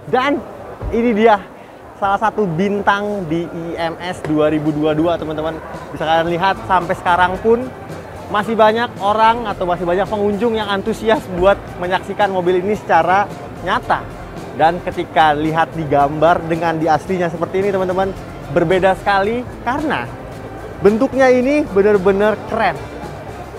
Dan ini dia salah satu bintang di IMS 2022 teman-teman. Bisa kalian lihat sampai sekarang pun masih banyak orang atau masih banyak pengunjung yang antusias buat menyaksikan mobil ini secara nyata. Dan ketika lihat di gambar dengan di aslinya seperti ini teman-teman, berbeda sekali karena bentuknya ini benar-benar keren.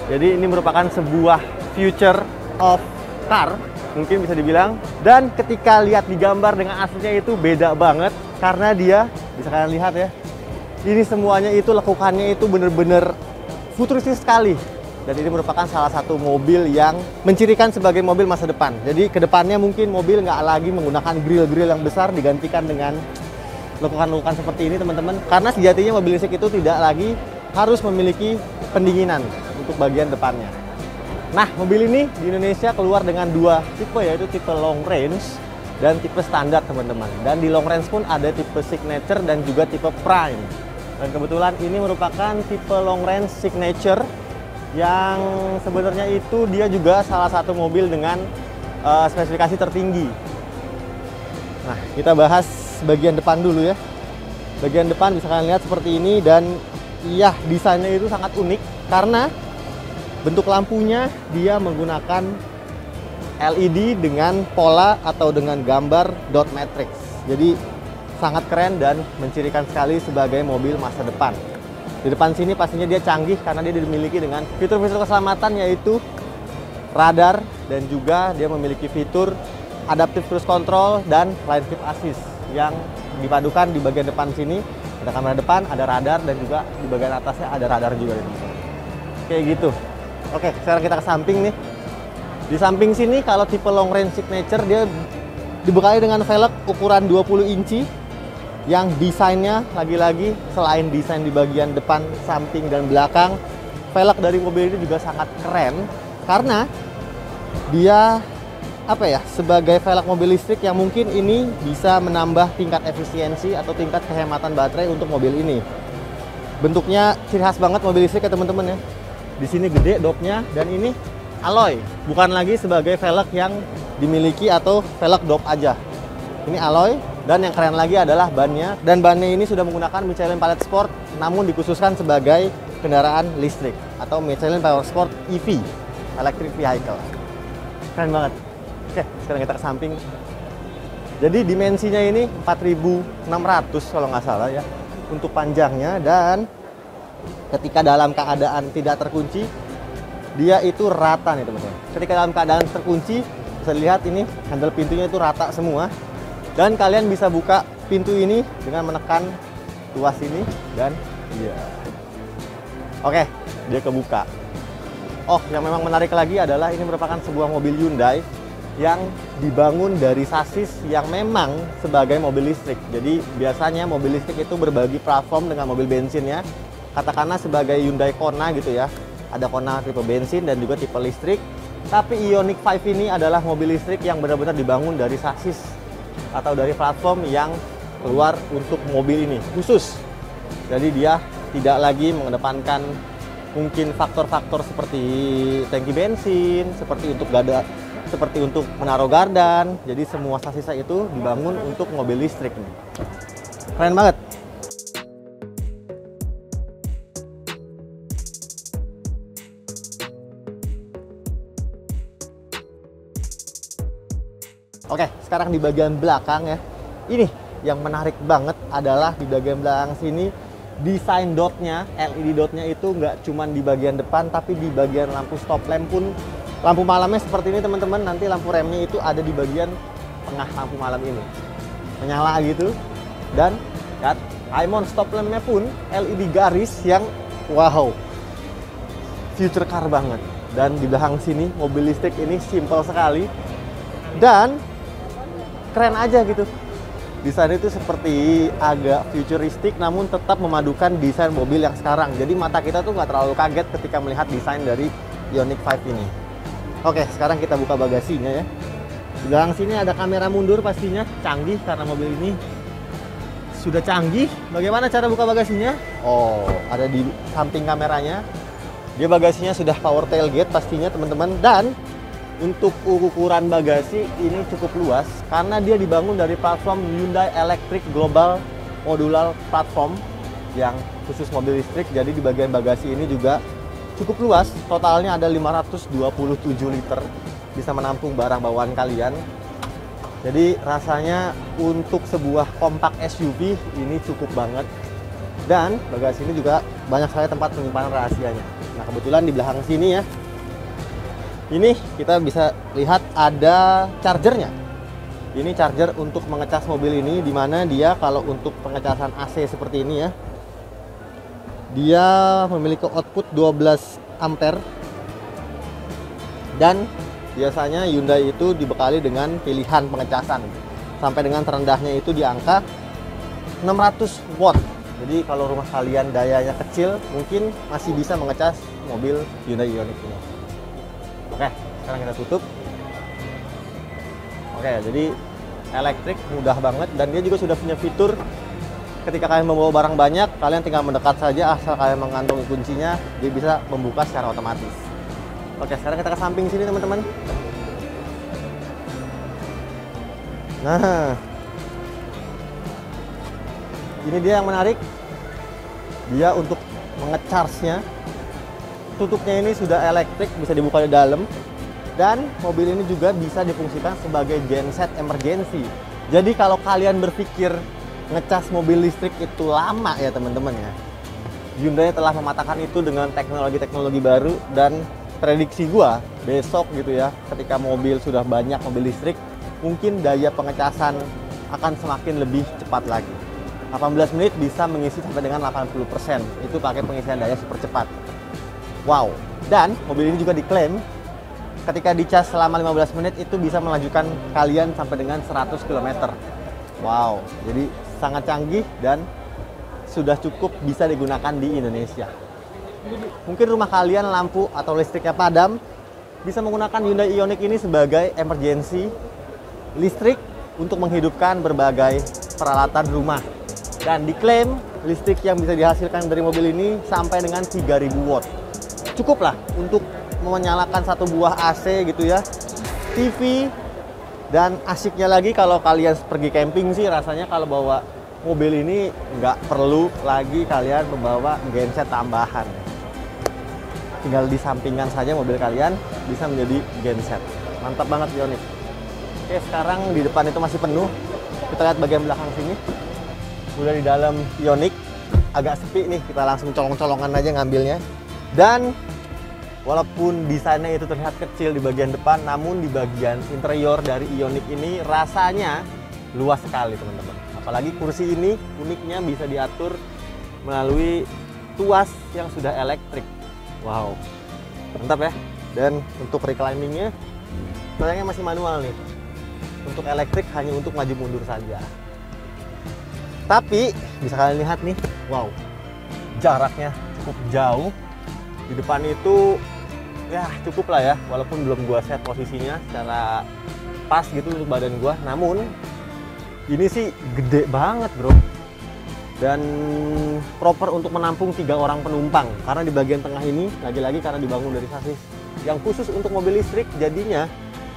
Jadi ini merupakan sebuah future of car, mungkin bisa dibilang. Dan ketika lihat di gambar dengan aslinya itu beda banget karena dia, bisa kalian lihat ya, ini semuanya itu lekukannya itu benar-benar futuristik sekali. Dan ini merupakan salah satu mobil yang mencirikan sebagai mobil masa depan. Jadi kedepannya mungkin mobil nggak lagi menggunakan grill-grill yang besar, digantikan dengan lekukan-lekukan seperti ini teman-teman. Karena sejatinya mobil listrik itu tidak lagi harus memiliki pendinginan untuk bagian depannya. Nah, mobil ini di Indonesia keluar dengan dua tipe, yaitu tipe long range dan tipe standar teman-teman. Dan di long range pun ada tipe signature dan juga tipe prime. Dan kebetulan ini merupakan tipe long range signature yang sebenarnya itu dia juga salah satu mobil dengan spesifikasi tertinggi. Nah, kita bahas bagian depan dulu ya. Bagian depan bisa kalian lihat seperti ini, dan iya, desainnya itu sangat unik karena bentuk lampunya dia menggunakan LED dengan pola atau dengan gambar dot matrix. Jadi sangat keren dan mencirikan sekali sebagai mobil masa depan. Di depan sini pastinya dia canggih karena dia dimiliki dengan fitur-fitur keselamatan, yaitu radar, dan juga dia memiliki fitur adaptive cruise control dan lane keep assist yang dipadukan di bagian depan sini. Ada kamera depan, ada radar, dan juga di bagian atasnya ada radar juga. Kayak gitu. Oke, sekarang kita ke samping nih. Di samping sini kalau tipe long range signature dia dibekali dengan velg ukuran 20 inci yang desainnya lagi-lagi selain desain di bagian depan, samping, dan belakang, velg dari mobil ini juga sangat keren karena dia sebagai velg mobil listrik yang mungkin ini bisa menambah tingkat efisiensi atau tingkat kehematan baterai untuk mobil ini. Bentuknya ciri khas banget mobil listrik ya teman-teman ya. Di sini gede dopnya, dan ini alloy, bukan lagi sebagai velg yang dimiliki atau velg dop aja. Ini alloy, dan yang keren lagi adalah bannya. Dan bannya ini sudah menggunakan Michelin Pilot Sport, namun dikhususkan sebagai kendaraan listrik atau Michelin Power Sport EV, Electric Vehicle. Keren banget. Oke, sekarang kita ke samping. Jadi dimensinya ini 4.600 kalau nggak salah ya untuk panjangnya, dan ketika dalam keadaan tidak terkunci, dia itu rata nih teman-teman. Ketika dalam keadaan terkunci, bisa dilihat ini handle pintunya itu rata semua. Dan kalian bisa buka pintu ini dengan menekan tuas ini, dan oke, dia kebuka. Oh, yang memang menarik lagi adalah ini merupakan sebuah mobil Hyundai yang dibangun dari sasis yang memang sebagai mobil listrik. Jadi biasanya mobil listrik itu berbagi platform dengan mobil bensinnya. Katakanlah sebagai Hyundai Kona gitu ya. Ada Kona tipe bensin dan juga tipe listrik. Tapi Ioniq 5 ini adalah mobil listrik yang benar-benar dibangun dari sasis atau dari platform yang keluar untuk mobil ini khusus. Jadi dia tidak lagi mengedepankan mungkin faktor-faktor seperti tangki bensin, seperti untuk menaruh gardan. Jadi semua sasisnya itu dibangun untuk mobil listrik nih. Keren banget. Oke, sekarang di bagian belakang ya. Ini yang menarik banget adalah di bagian belakang sini desain dotnya, LED dotnya itu nggak cuma di bagian depan, tapi di bagian lampu stop lamp pun, lampu malamnya seperti ini teman-teman. Nanti lampu remnya itu ada di bagian tengah lampu malam ini, menyala gitu. Dan lihat, Aimon stop lampnya pun LED garis yang wow, future car banget. Dan di belakang sini mobil listrik ini simple sekali dan keren aja gitu. Desain itu seperti agak futuristik namun tetap memadukan desain mobil yang sekarang. Jadi mata kita tuh nggak terlalu kaget ketika melihat desain dari Ioniq 5 ini. Oke, sekarang kita buka bagasinya ya. Di belakang sini ada kamera mundur, pastinya canggih karena mobil ini sudah canggih. Bagaimana cara buka bagasinya? Oh, ada di samping kameranya. Dia bagasinya sudah power tailgate pastinya teman-teman. Dan Untuk ukuran bagasi ini cukup luas karena dia dibangun dari platform Hyundai Electric Global Modular Platform yang khusus mobil listrik. Jadi di bagian bagasi ini juga cukup luas, totalnya ada 527 liter, bisa menampung barang bawaan kalian. Jadi rasanya untuk sebuah kompak SUV ini cukup banget. Dan bagasi ini juga banyak sekali tempat penyimpanan rahasianya. Nah kebetulan di belakang sini ya, ini kita bisa lihat ada chargernya. Ini charger untuk mengecas mobil ini, dimana dia kalau untuk pengecasan AC seperti ini ya, dia memiliki output 12 ampere. Dan biasanya Hyundai itu dibekali dengan pilihan pengecasan sampai dengan terendahnya itu di angka 600 watt. Jadi kalau rumah kalian dayanya kecil, mungkin masih bisa mengecas mobil Hyundai Ioniq ini. Oke, sekarang kita tutup. Oke, jadi elektrik mudah banget dan dia juga sudah punya fitur ketika kalian membawa barang banyak, kalian tinggal mendekat saja asal kalian mengantongi kuncinya, dia bisa membuka secara otomatis. Oke, sekarang kita ke samping sini teman-teman. Nah, ini dia yang menarik. Dia untuk mengecharge-nya, tutupnya ini sudah elektrik, bisa dibuka di dalam. Dan mobil ini juga bisa difungsikan sebagai genset emergency. Jadi kalau kalian berpikir ngecas mobil listrik itu lama ya teman-teman ya, Hyundai telah mematahkan itu dengan teknologi-teknologi baru. Dan prediksi gua besok gitu ya, ketika mobil sudah banyak mobil listrik, mungkin daya pengecasan akan semakin lebih cepat lagi. 18 menit bisa mengisi sampai dengan 80%. Itu pakai pengisian daya super cepat. Wow. Dan mobil ini juga diklaim ketika dicas selama 15 menit itu bisa melajukan kalian sampai dengan 100 km. Wow. Jadi sangat canggih dan sudah cukup bisa digunakan di Indonesia. Mungkin rumah kalian lampu atau listriknya padam, bisa menggunakan Hyundai Ioniq ini sebagai emergency listrik untuk menghidupkan berbagai peralatan rumah. Dan diklaim listrik yang bisa dihasilkan dari mobil ini sampai dengan 3000 watt. Cukup lah untuk menyalakan satu buah AC gitu ya, TV. Dan asiknya lagi kalau kalian pergi camping sih, rasanya kalau bawa mobil ini nggak perlu lagi kalian membawa genset tambahan. Tinggal disampingkan saja mobil kalian, bisa menjadi genset. Mantap banget Ioniq. Oke, sekarang di depan itu masih penuh. Kita lihat bagian belakang sini. Udah di dalam Ioniq, agak sepi nih, kita langsung colong-colongan aja ngambilnya. Dan walaupun desainnya itu terlihat kecil di bagian depan, namun di bagian interior dari Ioniq ini rasanya luas sekali teman-teman. Apalagi kursi ini uniknya bisa diatur melalui tuas yang sudah elektrik. Wow, mantap ya. Dan untuk recliningnya, sayangnya masih manual nih. Untuk elektrik hanya untuk maju mundur saja. Tapi bisa kalian lihat nih, wow, jaraknya cukup jauh. Di depan itu ya cukup lah ya, walaupun belum gua set posisinya secara pas gitu untuk badan gua. Namun ini sih gede banget bro, dan proper untuk menampung 3 orang penumpang. Karena di bagian tengah ini lagi-lagi karena dibangun dari sasis yang khusus untuk mobil listrik, jadinya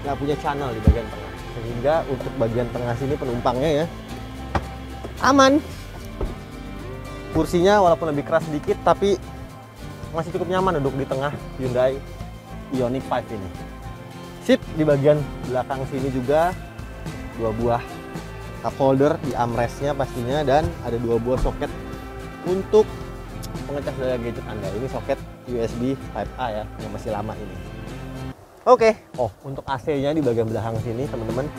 nggak punya channel di bagian tengah, sehingga untuk bagian tengah sini penumpangnya ya aman. Kursinya walaupun lebih keras sedikit, tapi masih cukup nyaman duduk di tengah Hyundai Ioniq 5 ini. Sip, di bagian belakang sini juga 2 buah cup holder di armrestnya pastinya, dan ada 2 buah soket untuk pengecas daya gadget Anda. Ini soket USB Type-A ya, yang masih lama ini. Oke, oh untuk AC-nya di bagian belakang sini teman-teman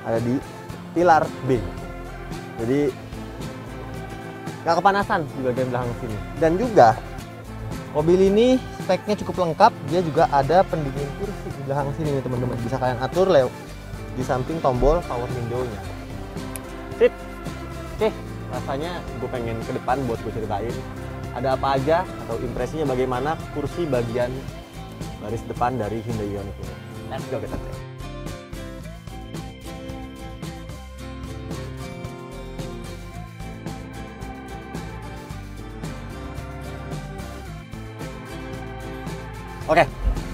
ada di pilar B. Jadi nggak kepanasan di bagian belakang sini. Dan juga mobil ini speknya cukup lengkap. Dia juga ada pendingin kursi di belakang sini nih teman-teman. Bisa kalian atur lewat di samping tombol power window-nya. Sip. Oke, rasanya gue pengen ke depan buat gue ceritain ada apa aja atau impresinya bagaimana kursi bagian baris depan dari Hyundai Ioniq ini. Let's go kita cek. Oke,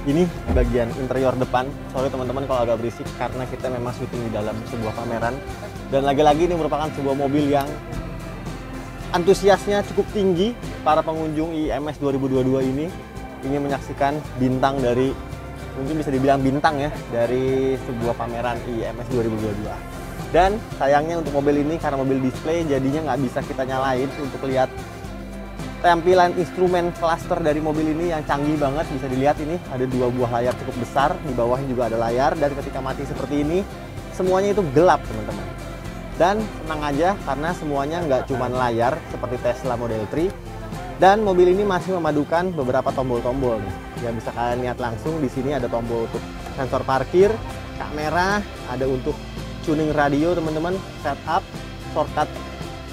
Ini bagian interior depan. Sorry teman-teman kalau agak berisik karena kita memang syuting di dalam sebuah pameran. Dan lagi-lagi ini merupakan sebuah mobil yang antusiasnya cukup tinggi. Para pengunjung IMS 2022 ini ingin menyaksikan bintang dari, mungkin bisa dibilang bintang ya, dari sebuah pameran IMS 2022. Dan sayangnya untuk mobil ini karena mobil display jadinya nggak bisa kita nyalain untuk lihat tampilan instrumen cluster dari mobil ini yang canggih banget. Bisa dilihat ini ada 2 buah layar cukup besar, di bawahnya juga ada layar, dan ketika mati seperti ini semuanya itu gelap teman-teman. Dan tenang aja karena semuanya nggak cuma layar seperti Tesla Model 3, dan mobil ini masih memadukan beberapa tombol-tombol nih yang bisa kalian lihat langsung. Di sini ada tombol untuk sensor parkir, kamera, ada untuk tuning radio teman-teman, setup, shortcut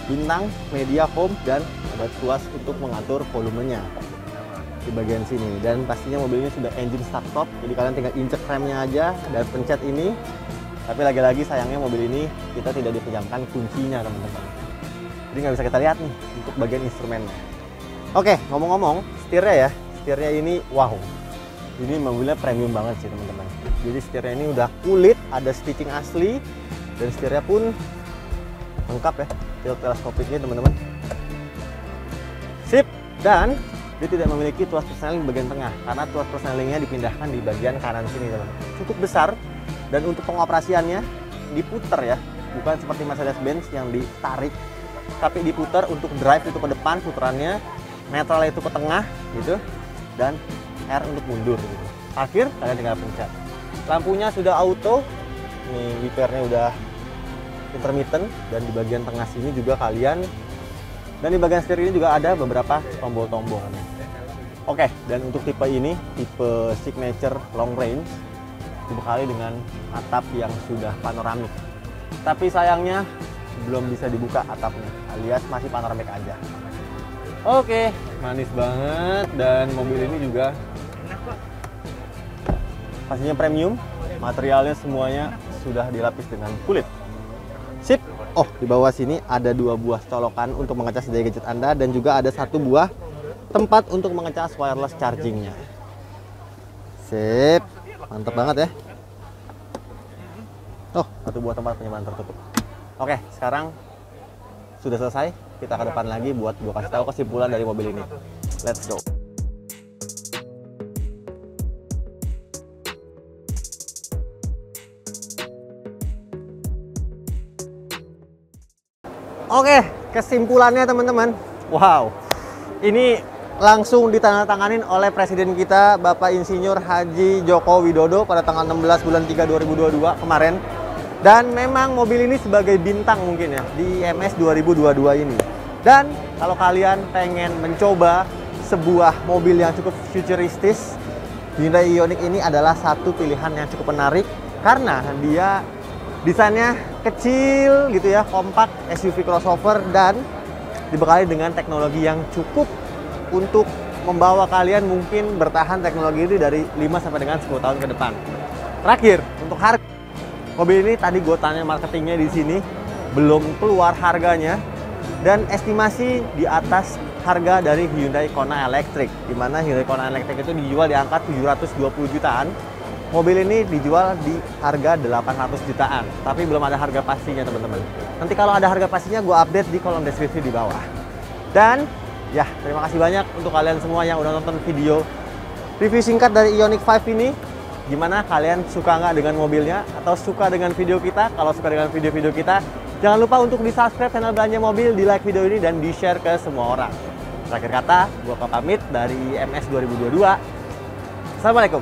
bintang, media, home, dan ada tuas untuk mengatur volumenya di bagian sini. Dan pastinya mobilnya sudah engine start stop, jadi kalian tinggal injek remnya aja dan pencet ini. Tapi lagi-lagi sayangnya mobil ini kita tidak dipejamkan kuncinya teman-teman, jadi nggak bisa kita lihat nih untuk bagian instrumennya. Oke, ngomong-ngomong setirnya ya, setirnya ini wow, ini mobilnya premium banget sih teman-teman. Jadi setirnya ini udah kulit, ada stitching asli, dan setirnya pun lengkap ya, tilt teleskopiknya teman-teman. Sip. Dan dia tidak memiliki tuas persneling di bagian tengah karena tuas persnelingnya dipindahkan di bagian kanan sini teman-teman. Cukup besar, dan untuk pengoperasiannya diputer ya, bukan seperti Mercedes-Benz yang ditarik, tapi diputer. Untuk drive itu ke depan puterannya, netral itu ke tengah gitu, dan R untuk mundur gitu. Parkir kalian tinggal pencet. Lampunya sudah auto, nih wipernya udah intermittent, dan di bagian tengah sini juga kalian, dan di bagian setir ini juga ada beberapa tombol-tombol. Oke, dan untuk tipe ini, tipe signature long range, dibekali dengan atap yang sudah panoramik. Tapi sayangnya belum bisa dibuka atapnya, alias masih panoramik aja. Oke, manis banget, dan mobil ini juga pastinya premium, materialnya semuanya sudah dilapis dengan kulit. Sip. Oh, di bawah sini ada 2 buah colokan untuk mengecas daya gadget Anda, dan juga ada 1 buah tempat untuk mengecas wireless chargingnya. Sip, mantap banget ya. Oh, 1 buah tempat penyimpanan tertutup. Oke, sekarang sudah selesai. Kita ke depan lagi buat gua kasih tahu kesimpulan dari mobil ini. Let's go. Oke, kesimpulannya teman-teman. Wow, ini langsung ditandatanganin oleh Presiden kita, Bapak Insinyur Haji Joko Widodo pada tanggal 16 bulan 3 2022 kemarin. Dan memang mobil ini sebagai bintang mungkin ya di IMS 2022 ini. Dan kalau kalian pengen mencoba sebuah mobil yang cukup futuristis, Hyundai Ioniq ini adalah satu pilihan yang cukup menarik karena dia desainnya kecil gitu ya, kompak, SUV crossover, dan dibekali dengan teknologi yang cukup untuk membawa kalian mungkin bertahan teknologi ini dari 5 sampai dengan 10 tahun ke depan. Terakhir, untuk harga mobil ini tadi gue tanya marketingnya di sini, belum keluar harganya, dan estimasi di atas harga dari Hyundai Kona Electric, di mana Hyundai Kona Electric itu dijual di angka 720 jutaan. Mobil ini dijual di harga 800 jutaan, tapi belum ada harga pastinya teman-teman. Nanti kalau ada harga pastinya gue update di kolom deskripsi di bawah. Dan ya, terima kasih banyak untuk kalian semua yang udah nonton video review singkat dari Ioniq 5 ini. Gimana, kalian suka nggak dengan mobilnya? Atau suka dengan video kita? Kalau suka dengan video-video kita, jangan lupa untuk di-subscribe channel Belanja Mobil, di-like video ini, dan di-share ke semua orang. Terakhir kata, gue pamit dari IMS 2022. Assalamualaikum.